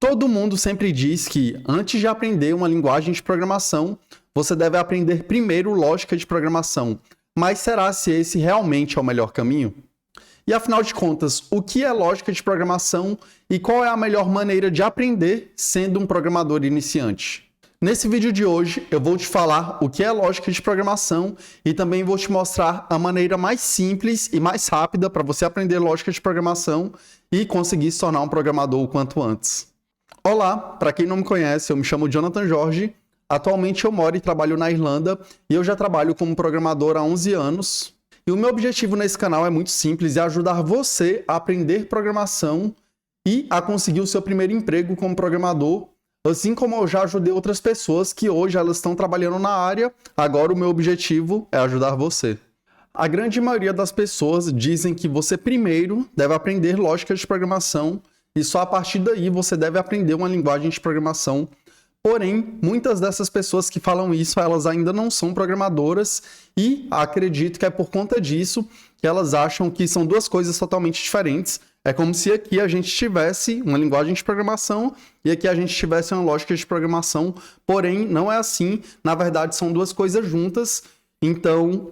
Todo mundo sempre diz que antes de aprender uma linguagem de programação, você deve aprender primeiro lógica de programação. Mas será se esse realmente é o melhor caminho? E afinal de contas, o que é lógica de programação e qual é a melhor maneira de aprender sendo um programador iniciante? Nesse vídeo de hoje, eu vou te falar o que é lógica de programação e também vou te mostrar a maneira mais simples e mais rápida para você aprender lógica de programação e conseguir se tornar um programador o quanto antes. Olá, para quem não me conhece, eu me chamo Jonathan Jorge. Atualmente eu moro e trabalho na Irlanda e eu já trabalho como programador há 11 anos. E o meu objetivo nesse canal é muito simples, é ajudar você a aprender programação e a conseguir o seu primeiro emprego como programador, assim como eu já ajudei outras pessoas que hoje elas estão trabalhando na área. Agora o meu objetivo é ajudar você. A grande maioria das pessoas dizem que você primeiro deve aprender lógica de programação e só a partir daí você deve aprender uma linguagem de programação. Porém, muitas dessas pessoas que falam isso, elas ainda não são programadoras e acredito que é por conta disso que elas acham que são duas coisas totalmente diferentes. É como se aqui a gente tivesse uma linguagem de programação e aqui a gente tivesse uma lógica de programação, porém não é assim, na verdade são duas coisas juntas. Então,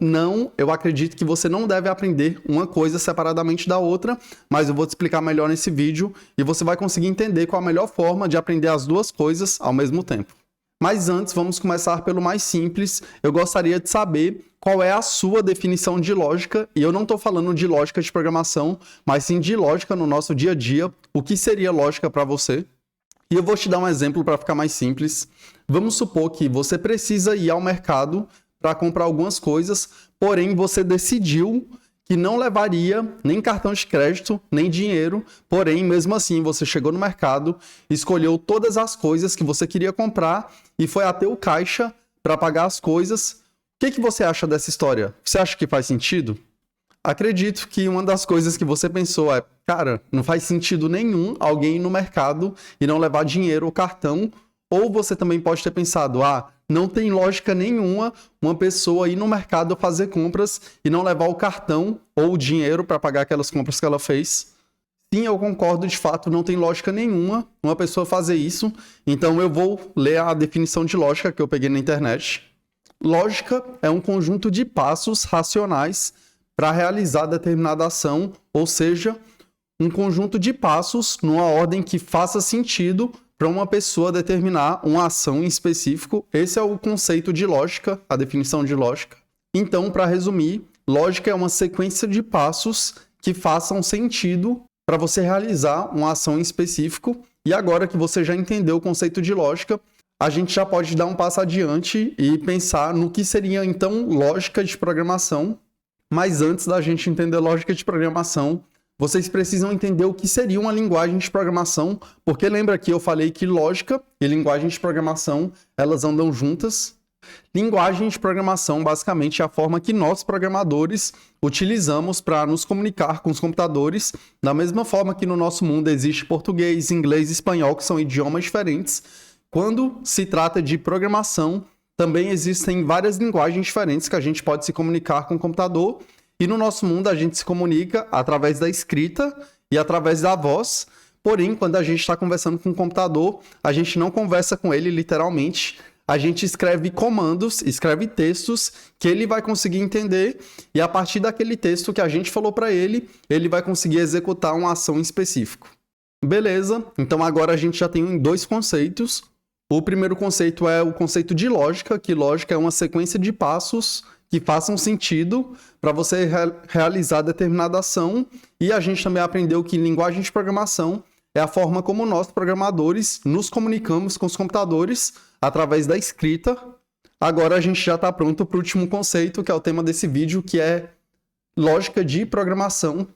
eu acredito que você não deve aprender uma coisa separadamente da outra, mas eu vou te explicar melhor nesse vídeo e você vai conseguir entender qual a melhor forma de aprender as duas coisas ao mesmo tempo. Mas antes, vamos começar pelo mais simples. Eu gostaria de saber qual é a sua definição de lógica, e eu não estou falando de lógica de programação, mas sim de lógica no nosso dia a dia. O que seria lógica para você? E eu vou te dar um exemplo para ficar mais simples. Vamos supor que você precisa ir ao mercado para comprar algumas coisas, porém você decidiu que não levaria nem cartão de crédito, nem dinheiro, porém, mesmo assim, você chegou no mercado, escolheu todas as coisas que você queria comprar e foi até o caixa para pagar as coisas. O que você acha dessa história? Você acha que faz sentido? Acredito que uma das coisas que você pensou é, cara, não faz sentido nenhum alguém ir no mercado e não levar dinheiro ou cartão, ou você também pode ter pensado, não tem lógica nenhuma uma pessoa ir no mercado fazer compras e não levar o cartão ou o dinheiro para pagar aquelas compras que ela fez. Sim, eu concordo, de fato, não tem lógica nenhuma uma pessoa fazer isso. Então eu vou ler a definição de lógica que eu peguei na internet. Lógica é um conjunto de passos racionais para realizar determinada ação, ou seja, um conjunto de passos numa ordem que faça sentido para uma pessoa determinar uma ação em específico. Esse é o conceito de lógica, a definição de lógica. Então, para resumir, lógica é uma sequência de passos que façam sentido para você realizar uma ação em específico. E agora que você já entendeu o conceito de lógica, a gente já pode dar um passo adiante e pensar no que seria, então, lógica de programação. Mas antes da gente entender lógica de programação, vocês precisam entender o que seria uma linguagem de programação, porque lembra que eu falei que lógica e linguagem de programação, elas andam juntas. Linguagem de programação, basicamente, é a forma que nós, programadores, utilizamos para nos comunicar com os computadores, da mesma forma que no nosso mundo existe português, inglês e espanhol, que são idiomas diferentes. Quando se trata de programação, também existem várias linguagens diferentes que a gente pode se comunicar com o computador. E no nosso mundo a gente se comunica através da escrita e através da voz. Porém, quando a gente está conversando com o computador, a gente não conversa com ele literalmente. A gente escreve comandos, escreve textos que ele vai conseguir entender. E a partir daquele texto que a gente falou para ele, ele vai conseguir executar uma ação em específico. Beleza, então agora a gente já tem dois conceitos. O primeiro conceito é o conceito de lógica, que lógica é uma sequência de passos que façam sentido para você realizar determinada ação. E a gente também aprendeu que linguagem de programação é a forma como nós, programadores, nos comunicamos com os computadores através da escrita. Agora a gente já está pronto para o último conceito, que é o tema desse vídeo, que é lógica de programação.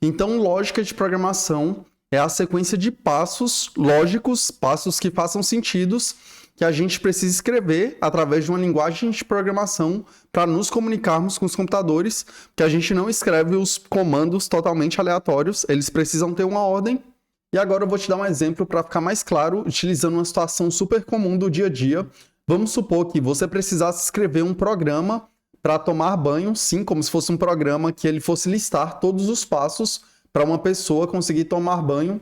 Então, lógica de programação é a sequência de passos lógicos, passos que façam sentido, que a gente precisa escrever através de uma linguagem de programação para nos comunicarmos com os computadores, que a gente não escreve os comandos totalmente aleatórios, eles precisam ter uma ordem. E agora eu vou te dar um exemplo para ficar mais claro, utilizando uma situação super comum do dia a dia. Vamos supor que você precisasse escrever um programa para tomar banho, sim, como se fosse um programa que ele fosse listar todos os passos para uma pessoa conseguir tomar banho.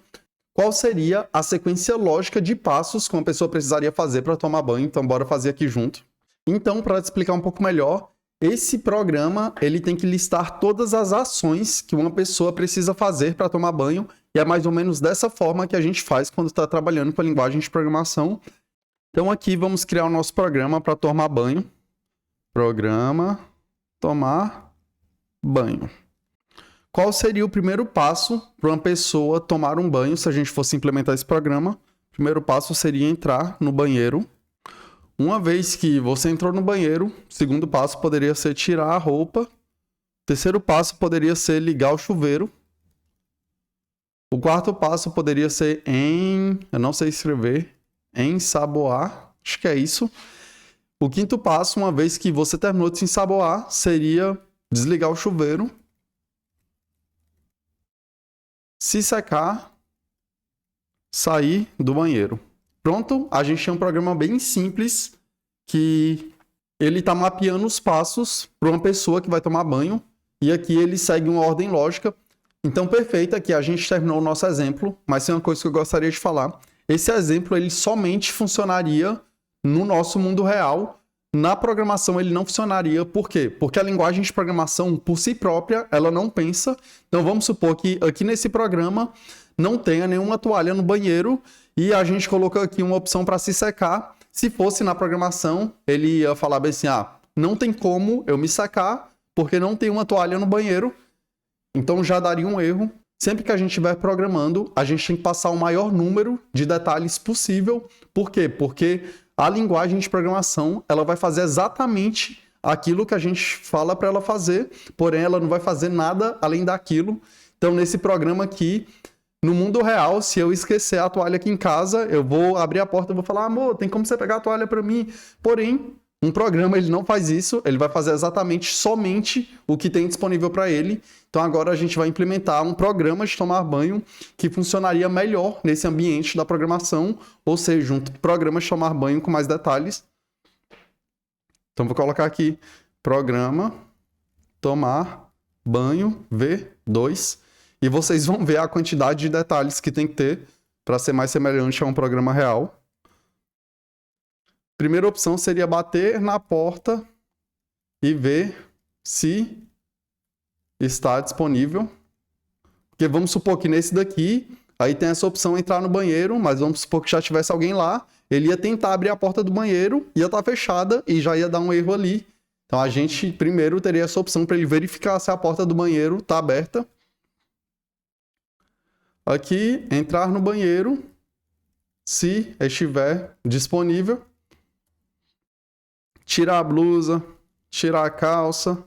qual seria a sequência lógica de passos que uma pessoa precisaria fazer para tomar banho. Então, bora fazer aqui junto. Então, para te explicar um pouco melhor, esse programa ele tem que listar todas as ações que uma pessoa precisa fazer para tomar banho, e é mais ou menos dessa forma que a gente faz quando está trabalhando com a linguagem de programação. Então, aqui vamos criar o nosso programa para tomar banho. Programa tomar banho. Qual seria o primeiro passo para uma pessoa tomar um banho se a gente fosse implementar esse programa? O primeiro passo seria entrar no banheiro. Uma vez que você entrou no banheiro, o segundo passo poderia ser tirar a roupa. O terceiro passo poderia ser ligar o chuveiro. O quarto passo poderia ser eu não sei escrever, ensaboar. Acho que é isso. O quinto passo, uma vez que você terminou de se ensaboar, seria desligar o chuveiro, se secar, sair do banheiro. Pronto, a gente tem um programa bem simples que ele está mapeando os passos para uma pessoa que vai tomar banho e aqui ele segue uma ordem lógica. Então, perfeito, aqui a gente terminou o nosso exemplo, mas tem uma coisa que eu gostaria de falar. Esse exemplo ele somente funcionaria no nosso mundo real. Na programação ele não funcionaria. Por quê? Porque a linguagem de programação, por si própria, ela não pensa. Então, vamos supor que aqui nesse programa não tenha nenhuma toalha no banheiro e a gente colocou aqui uma opção para se secar. Se fosse na programação, ele ia falar bem assim, não tem como eu me secar porque não tem uma toalha no banheiro. Então já daria um erro. Sempre que a gente estiver programando, a gente tem que passar o maior número de detalhes possível. Por quê? Porque a linguagem de programação ela vai fazer exatamente aquilo que a gente fala para ela fazer, porém ela não vai fazer nada além daquilo. Então nesse programa aqui, no mundo real, se eu esquecer a toalha aqui em casa, eu vou abrir a porta e vou falar, amor, tem como você pegar a toalha para mim? Porém, um programa ele não faz isso, ele vai fazer exatamente somente o que tem disponível para ele. Então agora a gente vai implementar um programa de tomar banho que funcionaria melhor nesse ambiente da programação, ou seja, um programa de tomar banho com mais detalhes. Então vou colocar aqui, programa tomar banho V2, e vocês vão ver a quantidade de detalhes que tem que ter para ser mais semelhante a um programa real. Primeira opção seria bater na porta e ver se está disponível. Porque vamos supor que nesse daqui, aí tem essa opção entrar no banheiro, mas vamos supor que já tivesse alguém lá, ele ia tentar abrir a porta do banheiro, ia estar fechada e já ia dar um erro ali. Então a gente primeiro teria essa opção para ele verificar se a porta do banheiro está aberta. Aqui, entrar no banheiro, se estiver disponível. Tirar a blusa, tirar a calça.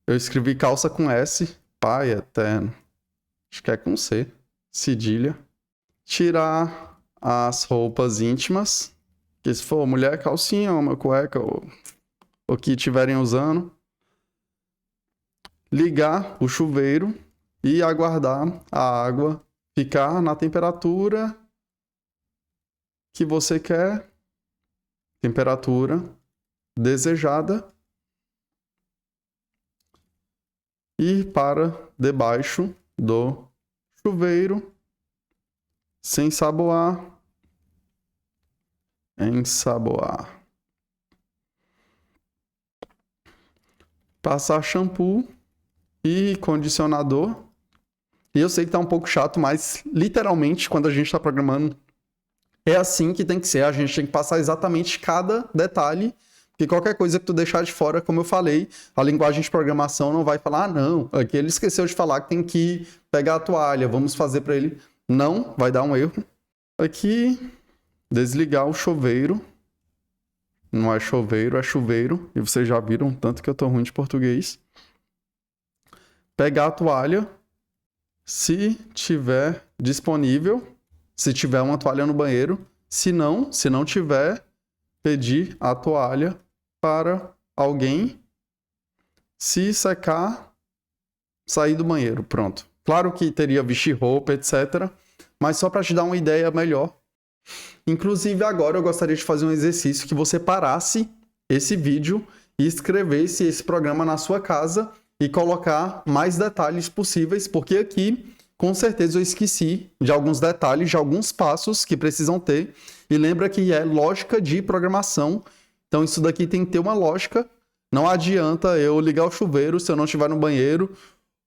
Eu escrevi calça com S, pai eterno. Acho que é com C, cedilha. Tirar as roupas íntimas, que se for mulher, calcinha, uma cueca, ou o que estiverem usando. Ligar o chuveiro e aguardar a água ficar na temperatura que você quer. Temperatura desejada. Ir para debaixo do chuveiro. Sem ensaboar. Ensaboar. Passar shampoo e condicionador. E eu sei que tá um pouco chato, mas literalmente quando a gente está programando é assim que tem que ser. A gente tem que passar exatamente cada detalhe, porque qualquer coisa que tu deixar de fora, como eu falei, a linguagem de programação não vai falar, não, aqui ele esqueceu de falar que tem que pegar a toalha, vamos fazer para ele. Não, vai dar um erro. Aqui, desligar o chuveiro. Não é chuveiro, é chuveiro. E vocês já viram tanto que eu tô ruim de português. Pegar a toalha. Se tiver disponível. Se tiver uma toalha no banheiro. Se não tiver, pedir a toalha para alguém. Se secar, sair do banheiro. Pronto. Claro que teria vestir roupa, etc. Mas só para te dar uma ideia melhor. Inclusive agora eu gostaria de fazer um exercício que você parasse esse vídeo e escrevesse esse programa na sua casa e colocar mais detalhes possíveis, porque aqui, com certeza eu esqueci de alguns detalhes, de alguns passos que precisam ter. E lembra que é lógica de programação. Então isso daqui tem que ter uma lógica. Não adianta eu ligar o chuveiro se eu não estiver no banheiro,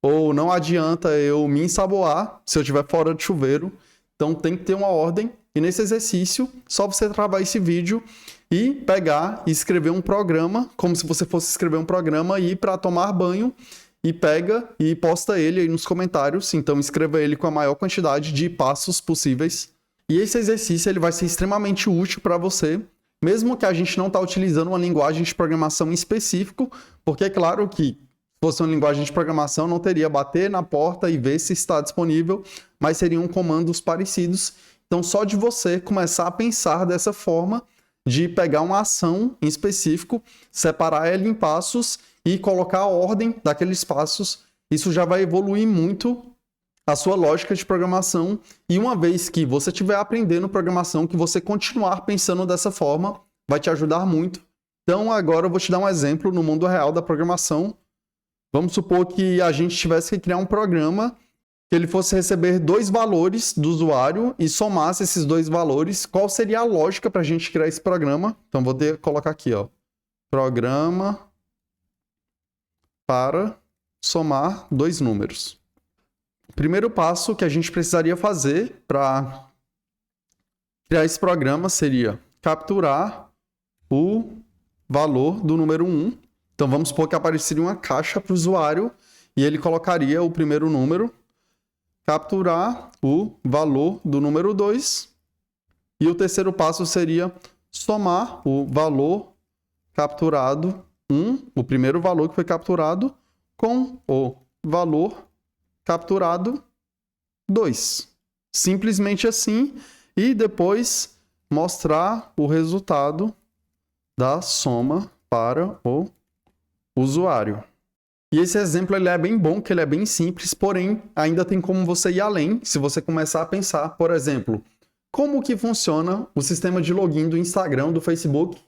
ou não adianta eu me ensaboar se eu estiver fora do chuveiro. Então tem que ter uma ordem. E nesse exercício, só você travar esse vídeo e pegar e escrever um programa, como se você fosse escrever um programa e ir para tomar banho, e pega e posta ele aí nos comentários. Então escreva ele com a maior quantidade de passos possíveis. E esse exercício ele vai ser extremamente útil para você, mesmo que a gente não está utilizando uma linguagem de programação em específico, porque é claro que se fosse uma linguagem de programação não teria bater na porta e ver se está disponível, mas seriam comandos parecidos. Então só de você começar a pensar dessa forma, de pegar uma ação em específico, separar ela em passos e colocar a ordem daqueles passos, isso já vai evoluir muito a sua lógica de programação. E uma vez que você estiver aprendendo programação, que você continuar pensando dessa forma, vai te ajudar muito. Então agora eu vou te dar um exemplo no mundo real da programação. Vamos supor que a gente tivesse que criar um programa que ele fosse receber 2 valores do usuário e somasse esses 2 valores. Qual seria a lógica para a gente criar esse programa? Então vou colocar aqui, ó, programa para somar 2 números. O primeiro passo que a gente precisaria fazer para criar esse programa seria capturar o valor do número 1. Então vamos supor que apareceria uma caixa para o usuário e ele colocaria o primeiro número, capturar o valor do número 2, e o terceiro passo seria somar o valor capturado 1, o primeiro valor que foi capturado, com o valor capturado 2. Simplesmente assim, e depois mostrar o resultado da soma para o usuário. E esse exemplo ele é bem bom, que ele é bem simples, porém ainda tem como você ir além se você começar a pensar, por exemplo, como que funciona o sistema de login do Instagram, do Facebook.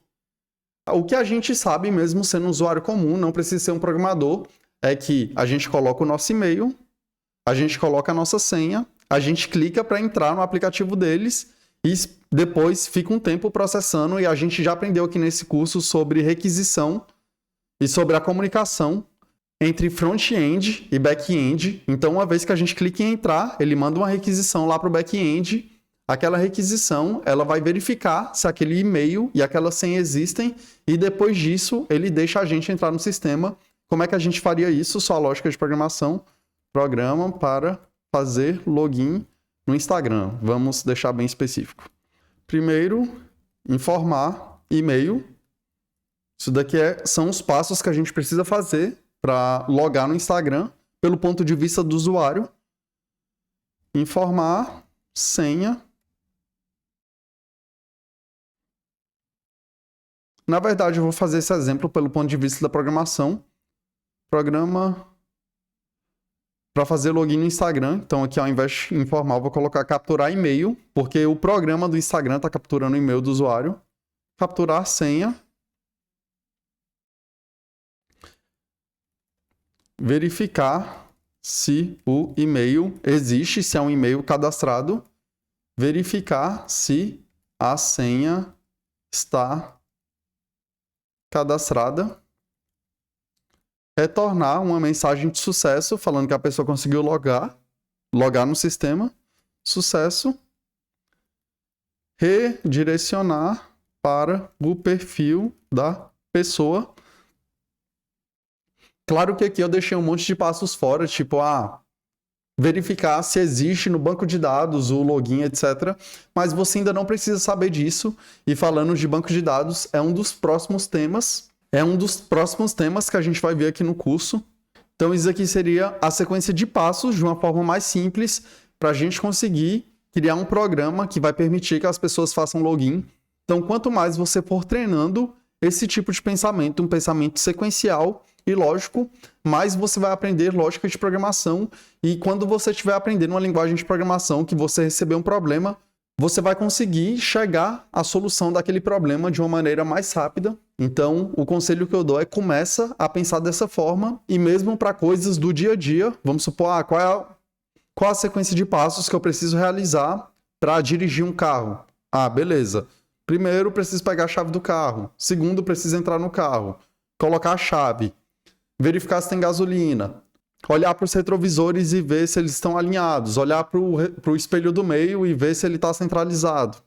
O que a gente sabe, mesmo sendo um usuário comum, não precisa ser um programador, é que a gente coloca o nosso e-mail, a gente coloca a nossa senha, a gente clica para entrar no aplicativo deles e depois fica um tempo processando, e a gente já aprendeu aqui nesse curso sobre requisição e sobre a comunicação entre front-end e back-end. Então, uma vez que a gente clica em entrar, ele manda uma requisição lá para o back-end. Aquela requisição, ela vai verificar se aquele e-mail e aquela senha existem, e depois disso, ele deixa a gente entrar no sistema. Como é que a gente faria isso? Só a lógica de programação. Programa para fazer login no Instagram. Vamos deixar bem específico. Primeiro, informar e-mail. Isso daqui são os passos que a gente precisa fazer para logar no Instagram, pelo ponto de vista do usuário. Informar, senha. Na verdade, eu vou fazer esse exemplo pelo ponto de vista da programação. Programa para fazer login no Instagram. Então, aqui ao invés de informar, eu vou colocar capturar e-mail, porque o programa do Instagram está capturando o e-mail do usuário. Capturar senha. Verificar se o e-mail existe, se é um e-mail cadastrado. Verificar se a senha está cadastrada. Retornar uma mensagem de sucesso falando que a pessoa conseguiu logar no sistema. Sucesso. Redirecionar para o perfil da pessoa. Claro que aqui eu deixei um monte de passos fora, tipo, verificar se existe no banco de dados o login, etc. Mas você ainda não precisa saber disso. E falando de banco de dados, é um dos próximos temas que a gente vai ver aqui no curso. Então isso aqui seria a sequência de passos de uma forma mais simples para a gente conseguir criar um programa que vai permitir que as pessoas façam login. Então quanto mais você for treinando esse tipo de pensamento, um pensamento sequencial e lógico, mais você vai aprender lógica de programação. E quando você estiver aprendendo uma linguagem de programação que você receber um problema, você vai conseguir chegar à solução daquele problema de uma maneira mais rápida. Então, o conselho que eu dou é começa a pensar dessa forma, e mesmo para coisas do dia a dia, vamos supor, Qual a sequência de passos que eu preciso realizar para dirigir um carro? Ah, beleza. Primeiro, preciso pegar a chave do carro. Segundo, preciso entrar no carro, colocar a chave, verificar se tem gasolina, olhar para os retrovisores e ver se eles estão alinhados, olhar para o espelho do meio e ver se ele está centralizado,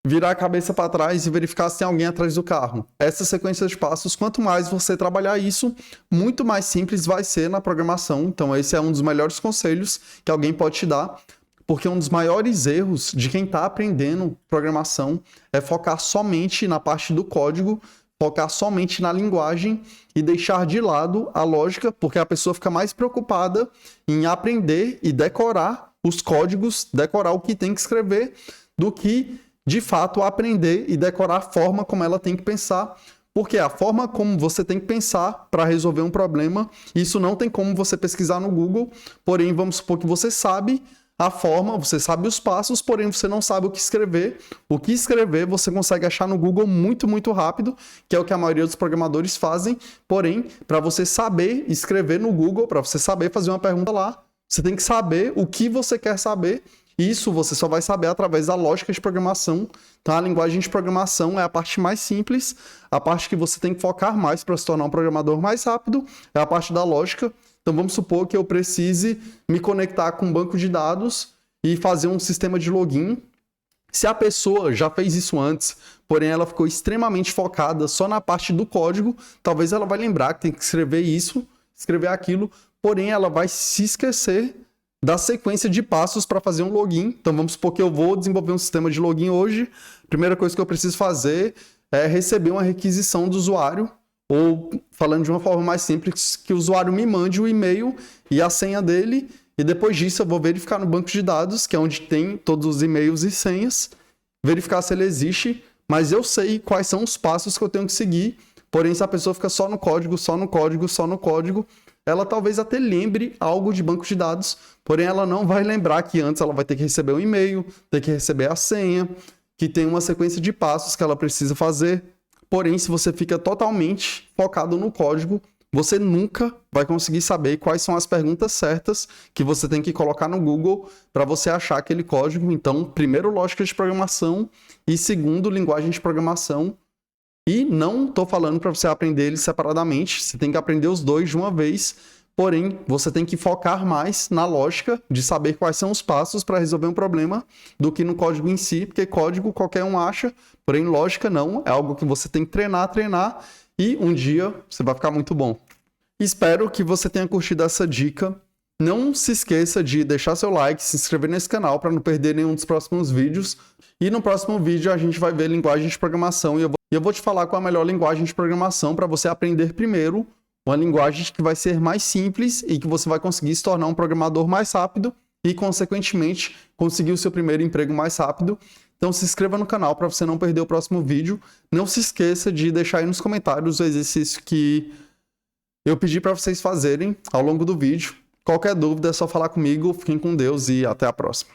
virar a cabeça para trás e verificar se tem alguém atrás do carro. Essa sequência de passos, quanto mais você trabalhar isso, muito mais simples vai ser na programação. Então esse é um dos melhores conselhos que alguém pode te dar, porque um dos maiores erros de quem está aprendendo programação é focar somente na parte do código, focar somente na linguagem e deixar de lado a lógica, porque a pessoa fica mais preocupada em aprender e decorar os códigos, decorar o que tem que escrever, do que, de fato, aprender e decorar a forma como ela tem que pensar, porque a forma como você tem que pensar para resolver um problema, isso não tem como você pesquisar no Google, porém, vamos supor que você sabe a forma, você sabe os passos, porém você não sabe o que escrever. O que escrever você consegue achar no Google muito, muito rápido, que é o que a maioria dos programadores fazem. Porém, para você saber escrever no Google, para você saber fazer uma pergunta lá, você tem que saber o que você quer saber. Isso você só vai saber através da lógica de programação. Então, a linguagem de programação é a parte mais simples, a parte que você tem que focar mais para se tornar um programador mais rápido, é a parte da lógica. Então, vamos supor que eu precise me conectar com um banco de dados e fazer um sistema de login. Se a pessoa já fez isso antes, porém ela ficou extremamente focada só na parte do código, talvez ela vai lembrar que tem que escrever isso, escrever aquilo, porém ela vai se esquecer da sequência de passos para fazer um login. Então, vamos supor que eu vou desenvolver um sistema de login hoje. A primeira coisa que eu preciso fazer é receber uma requisição do usuário, ou, falando de uma forma mais simples, que o usuário me mande o e-mail e a senha dele, e depois disso eu vou verificar no banco de dados, que é onde tem todos os e-mails e senhas, verificar se ele existe, mas eu sei quais são os passos que eu tenho que seguir. Porém, se a pessoa fica só no código, só no código, só no código, ela talvez até lembre algo de banco de dados, porém ela não vai lembrar que antes ela vai ter que receber um e-mail, ter que receber a senha, que tem uma sequência de passos que ela precisa fazer. Porém, se você fica totalmente focado no código, você nunca vai conseguir saber quais são as perguntas certas que você tem que colocar no Google para você achar aquele código. Então, primeiro, lógica de programação e segundo, linguagem de programação. E não estou falando para você aprender eles separadamente, você tem que aprender os dois de uma vez. Porém, você tem que focar mais na lógica de saber quais são os passos para resolver um problema do que no código em si, porque código qualquer um acha, porém lógica não, é algo que você tem que treinar e um dia você vai ficar muito bom. Espero que você tenha curtido essa dica. Não se esqueça de deixar seu like, se inscrever nesse canal para não perder nenhum dos próximos vídeos. E no próximo vídeo a gente vai ver linguagem de programação e eu vou te falar qual é a melhor linguagem de programação para você aprender primeiro. Uma linguagem que vai ser mais simples e que você vai conseguir se tornar um programador mais rápido e, consequentemente, conseguir o seu primeiro emprego mais rápido. Então, se inscreva no canal para você não perder o próximo vídeo. Não se esqueça de deixar aí nos comentários o exercício que eu pedi para vocês fazerem ao longo do vídeo. Qualquer dúvida é só falar comigo. Fiquem com Deus e até a próxima.